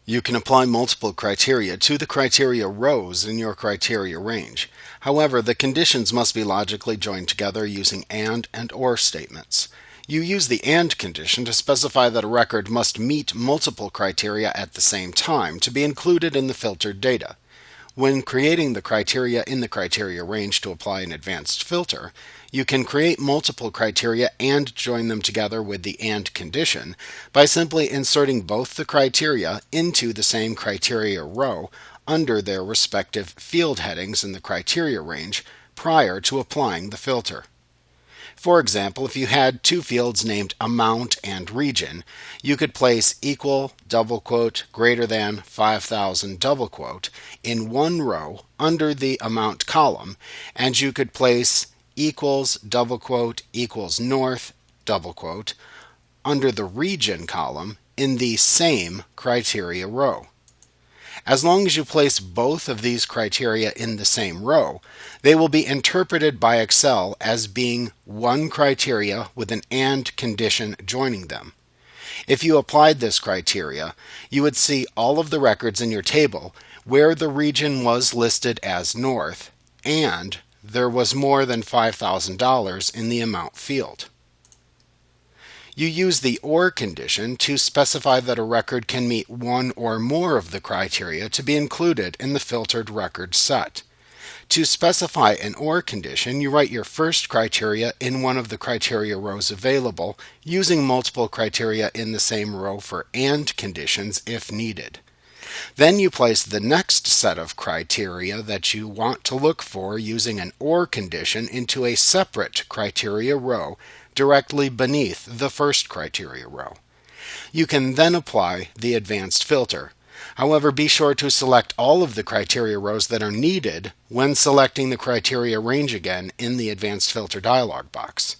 You can apply multiple criteria to the criteria rows in your criteria range. However, the conditions must be logically joined together using and or statements. You use the AND condition to specify that a record must meet multiple criteria at the same time to be included in the filtered data. When creating the criteria in the criteria range to apply an advanced filter, you can create multiple criteria and join them together with the AND condition by simply inserting both the criteria into the same criteria row under their respective field headings in the criteria range prior to applying the filter. For example, if you had two fields named amount and region, you could place equal, double quote, greater than 5,000, double quote, in one row under the amount column, and you could place equals, double quote, equals north, double quote, under the region column in the same criteria row. As long as you place both of these criteria in the same row, they will be interpreted by Excel as being one criteria with an AND condition joining them. If you applied this criteria, you would see all of the records in your table where the region was listed as north and there was more than $5,000 in the amount field. You use the OR condition to specify that a record can meet one or more of the criteria to be included in the filtered record set. To specify an OR condition, you write your first criteria in one of the criteria rows available, using multiple criteria in the same row for AND conditions if needed. Then you place the next set of criteria that you want to look for using an OR condition into a separate criteria row directly beneath the first criteria row. You can then apply the advanced filter. However, be sure to select all of the criteria rows that are needed when selecting the criteria range again in the advanced filter dialog box.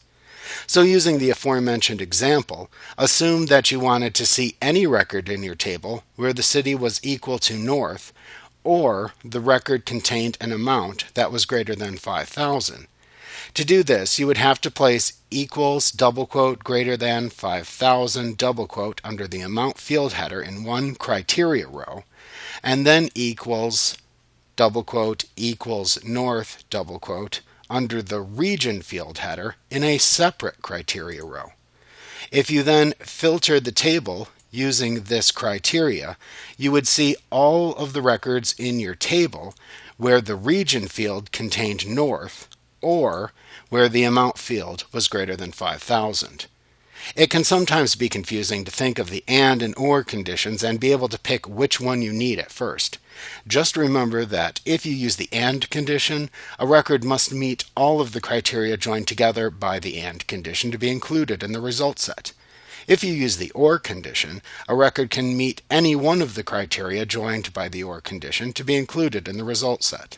So using the aforementioned example, assume that you wanted to see any record in your table where the city was equal to north, or the record contained an amount that was greater than 5,000. To do this, you would have to place equals, double quote, greater than 5,000, double quote, under the amount field header in one criteria row, and then equals, double quote, equals north, double quote, under the region field header in a separate criteria row. If you then filter the table using this criteria, you would see all of the records in your table where the region field contained north, or where the amount field was greater than 5,000. It can sometimes be confusing to think of the and or conditions and be able to pick which one you need at first. Just remember that if you use the and condition, a record must meet all of the criteria joined together by the and condition to be included in the result set. If you use the or condition, a record can meet any one of the criteria joined by the or condition to be included in the result set.